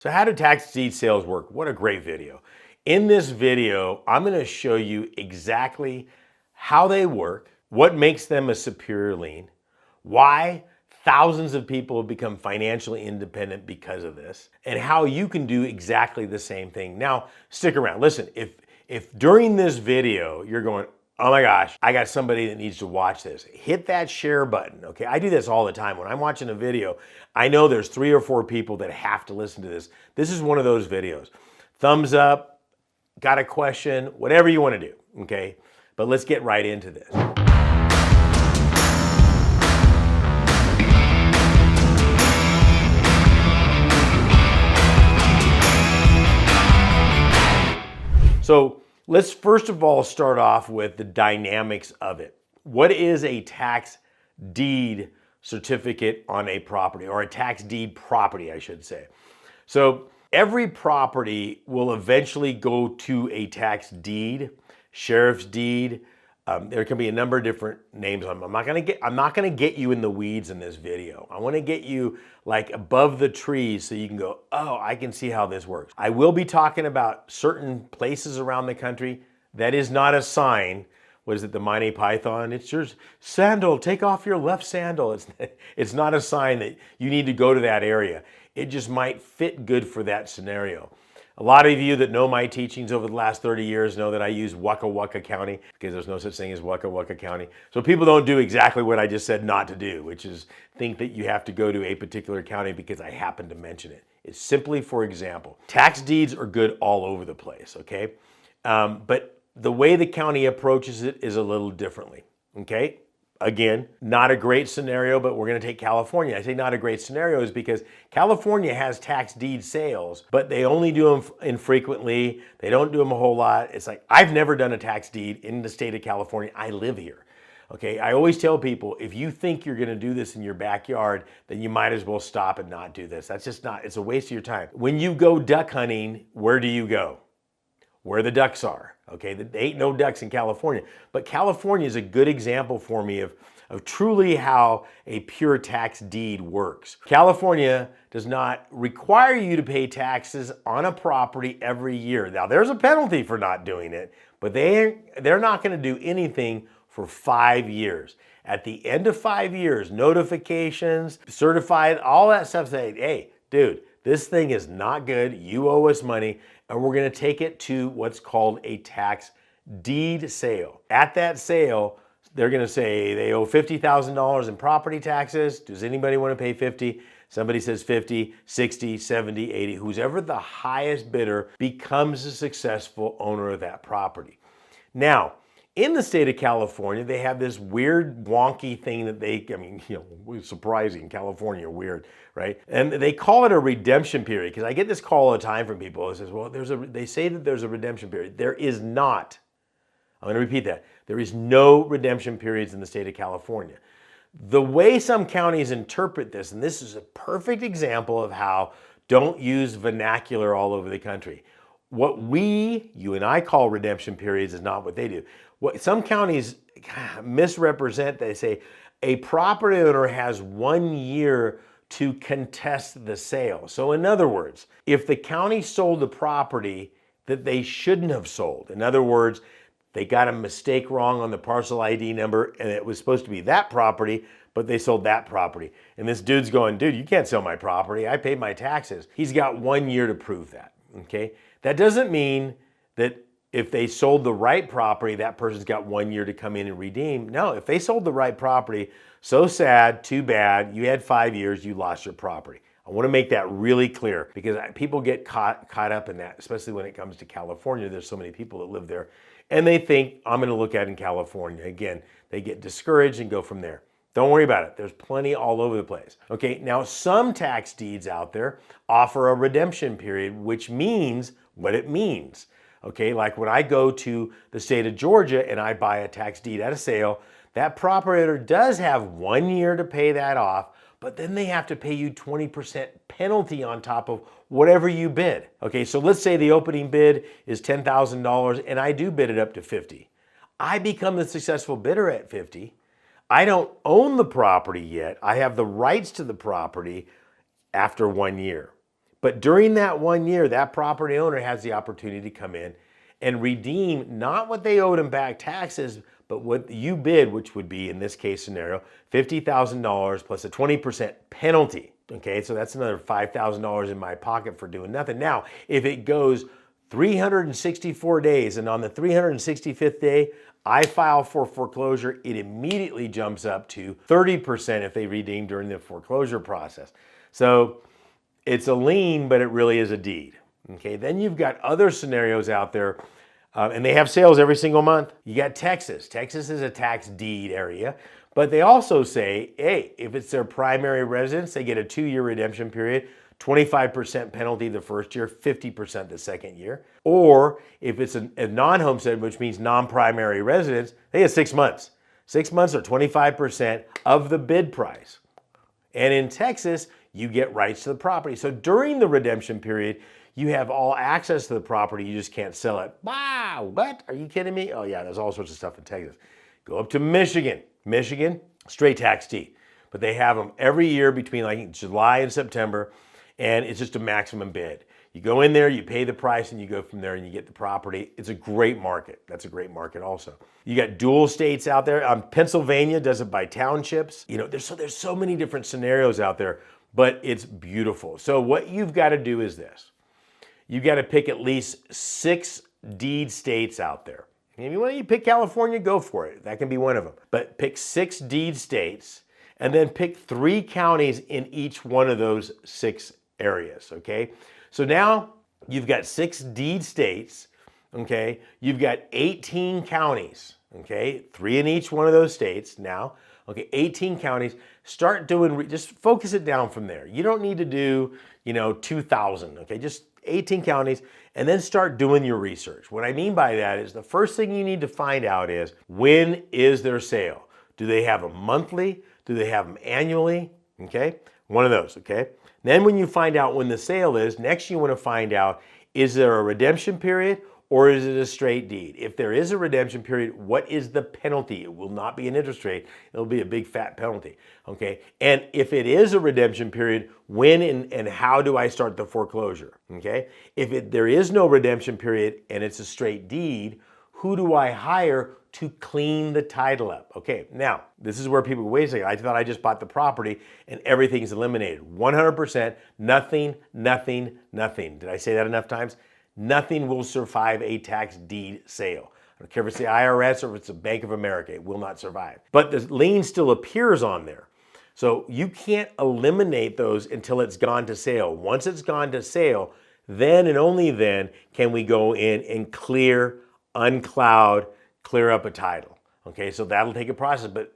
So how do tax deed sales work? What a great video. In this video, I'm going to show you exactly how they work, what makes them a superior lien, why thousands of people have become financially independent because of this, and how you can do exactly the same thing. Now, stick around. Listen, if during this video you're going, oh my gosh, I got somebody that needs to watch this, hit that share button, okay? I do this all the time. When I'm watching a video, I know there's 3 or 4 people that have to listen to this. This is one of those videos. Thumbs up, got a question, whatever you want to do, okay? But let's get right into this. So let's first of all start off with the dynamics of it. What is a tax deed certificate on a property, or a tax deed property, I should say? So every property will eventually go to a tax deed, sheriff's deed. There can be a number of different names on them. I'm not gonna get you in the weeds in this video. I want to get you like above the trees so you can go, oh, I can see how this works. I will be talking about certain places around the country. That is not a sign. What is it, the Monty Python? It's your sandal, take off your left sandal. It's not a sign that you need to go to that area. It just might fit good for that scenario. A lot of you that know my teachings over the last 30 years know that I use Waka Waka County because there's no such thing as Waka Waka County. So people don't do exactly what I just said not to do, which is think that you have to go to a particular county because I happen to mention it. It's simply for example. Tax deeds are good all over the place, okay? But the way the county approaches it is a little differently, okay? Again, not a great scenario, but we're going to take California. I say not a great scenario is because California has tax deed sales, but they only do them infrequently. They don't do them a whole lot. It's like, I've never done a tax deed in the state of California. I live here. Okay, I always tell people, if you think you're going to do this in your backyard, then you might as well stop and not do this. That's just not, it's a waste of your time. When you go duck hunting, where do you go? Where the ducks are. Okay, there ain't no ducks in California. But California is a good example for me of truly how a pure tax deed works. California does not require you to pay taxes on a property every year. Now, there's a penalty for not doing it, but they're not going to do anything for 5 years. At the end of 5 years, notifications, certified, all that stuff say, hey, dude, this thing is not good. You owe us money. And we're going to take it to what's called a tax deed sale. At that sale, they're going to say they owe $50,000 in property taxes. Does anybody want to pay 50? Somebody says 50, 60, 70, 80. Whoever the highest bidder becomes a successful owner of that property. Now, in the state of California, they have this weird, wonky thing that surprising, California, weird, right? And they call it a redemption period, because I get this call all the time from people that says, well, they say that there's a redemption period. There is not. I'm going to repeat that. There is no redemption periods in the state of California. The way some counties interpret this, and this is a perfect example of how don't use vernacular all over the country. What you and I call redemption periods is not what they do. What some counties misrepresent, they say a property owner has 1 year to contest the sale. So in other words, if the county sold the property that they shouldn't have sold, in other words, they got a mistake wrong on the parcel ID number and it was supposed to be that property, but they sold that property. And this dude's going, dude, you can't sell my property. I paid my taxes. He's got 1 year to prove that, okay? That doesn't mean that if they sold the right property, that person's got 1 year to come in and redeem. No, if they sold the right property, so sad, too bad, you had 5 years, you lost your property. I want to make that really clear because people get caught up in that, especially when it comes to California. There's so many people that live there and they think, I'm going to look at it in California. Again, they get discouraged and go from there. Don't worry about it. There's plenty all over the place. Okay, now some tax deeds out there offer a redemption period, which means what it means. Okay, like when I go to the state of Georgia and I buy a tax deed at a sale, that property owner does have 1 year to pay that off, but then they have to pay you 20% penalty on top of whatever you bid. Okay, so let's say the opening bid is $10,000 and I do bid it up to 50. I become the successful bidder at 50. I don't own the property yet. I have the rights to the property after 1 year. But during that 1 year, that property owner has the opportunity to come in and redeem not what they owed in back taxes, but what you bid, which would be, in this case scenario, $50,000 plus a 20% penalty. Okay, so that's another $5,000 in my pocket for doing nothing. Now, if it goes 364 days and on the 365th day, I file for foreclosure, it immediately jumps up to 30% if they redeem during the foreclosure process. So it's a lien, but it really is a deed. Okay, then you've got other scenarios out there, and they have sales every single month. You got Texas. Texas is a tax deed area, but they also say, hey, if it's their primary residence, they get a 2-year redemption period, 25% penalty the first year, 50% the second year. Or if it's a non-homestead, which means non-primary residence, they get 6 months. 6 months or 25% of the bid price. And in Texas, you get rights to the property. So during the redemption period, you have all access to the property, you just can't sell it. Wow, what? Are you kidding me? Oh yeah, there's all sorts of stuff in Texas. Go up to Michigan. Michigan, straight tax deed. But they have them every year between like July and September, and it's just a maximum bid. You go in there, you pay the price, and you go from there and you get the property. It's a great market. That's a great market also. You got dual states out there. Pennsylvania does it by townships. You know, there's so many different scenarios out there, but it's beautiful. So what you've got to do is this. You've got to pick at least 6 deed states out there. If you want to pick California, go for it. That can be one of them. But pick 6 deed states and then pick 3 counties in each one of those 6 areas, okay? So now you've got 6 deed states, okay? You've got 18 counties, okay? 3 in each one of those states now, okay? 18 counties. Start doing, just focus it down from there. You don't need to do, 2,000, okay? Just 18 counties, and then start doing your research. What I mean by that is the first thing you need to find out is, when is their sale? Do they have them monthly? Do they have them annually? Okay, one of those, okay? Then when you find out when the sale is, next you want to find out, is there a redemption period or is it a straight deed? If there is a redemption period, what is the penalty? It will not be an interest rate. It'll be a big fat penalty, okay? And if it is a redemption period, when and how do I start the foreclosure, okay? If there is no redemption period and it's a straight deed, who do I hire to clean the title up? Okay, now, this is where people go, wait a second, I thought I just bought the property and everything's eliminated. 100%, nothing, nothing, nothing. Did I say that enough times? Nothing will survive a tax deed sale. I don't care if it's the IRS or if it's the Bank of America, it will not survive. But the lien still appears on there. So you can't eliminate those until it's gone to sale. Once it's gone to sale, then and only then can we go in and clear, uncloud, clear up a title. Okay, so that'll take a process, but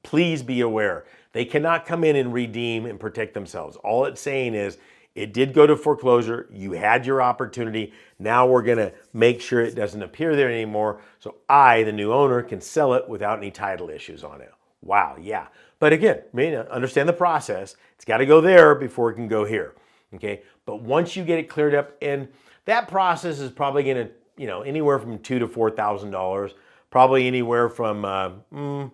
please be aware, they cannot come in and redeem and protect themselves. All it's saying is, it did go to foreclosure, you had your opportunity, now we're gonna make sure it doesn't appear there anymore so I, the new owner, can sell it without any title issues on it. Wow, yeah. But again, understand the process. It's gotta go there before it can go here, okay? But once you get it cleared up, and that process is probably gonna, anywhere from $2,000 to $4,000, probably anywhere from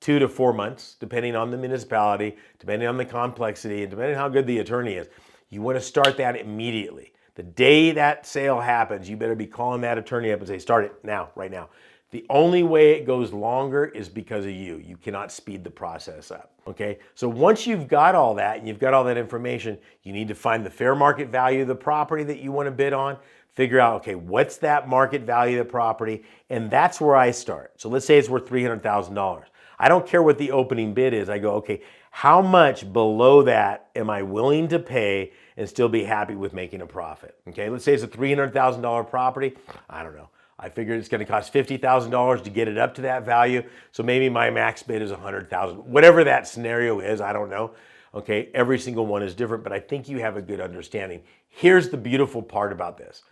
2 to 4 months, depending on the municipality, depending on the complexity, and depending on how good the attorney is. You want to start that immediately. The day that sale happens, you better be calling that attorney up and say, start it now, right now. The only way it goes longer is because of you. You cannot speed the process up, okay? So once you've got all that and you've got all that information, you need to find the fair market value of the property that you want to bid on, figure out, okay, what's that market value of the property? And that's where I start. So let's say it's worth $300,000. I don't care what the opening bid is. I go, okay, how much below that am I willing to pay and still be happy with making a profit? Okay, let's say it's a $300,000 property. I don't know. I figured it's going to cost $50,000 to get it up to that value. So maybe my max bid is $100,000. Whatever that scenario is, I don't know. Okay, every single one is different, but I think you have a good understanding. Here's the beautiful part about this.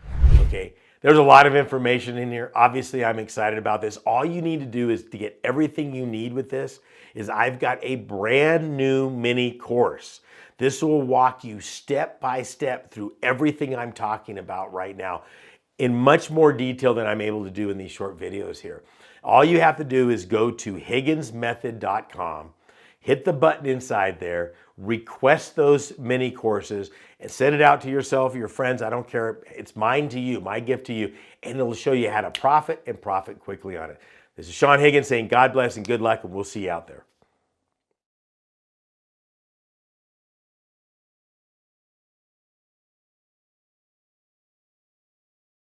Okay, there's a lot of information in here. Obviously, I'm excited about this. All you need to do is to get everything you need with this is I've got a brand new mini course. This will walk you step by step through everything I'm talking about right now in much more detail than I'm able to do in these short videos here. All you have to do is go to higginsmethod.com, hit the button inside there, request those mini courses and send it out to yourself, your friends. I don't care. It's mine to you, my gift to you, and it'll show you how to profit and profit quickly on it. This is Saen Higgins saying God bless and good luck, and we'll see you out there.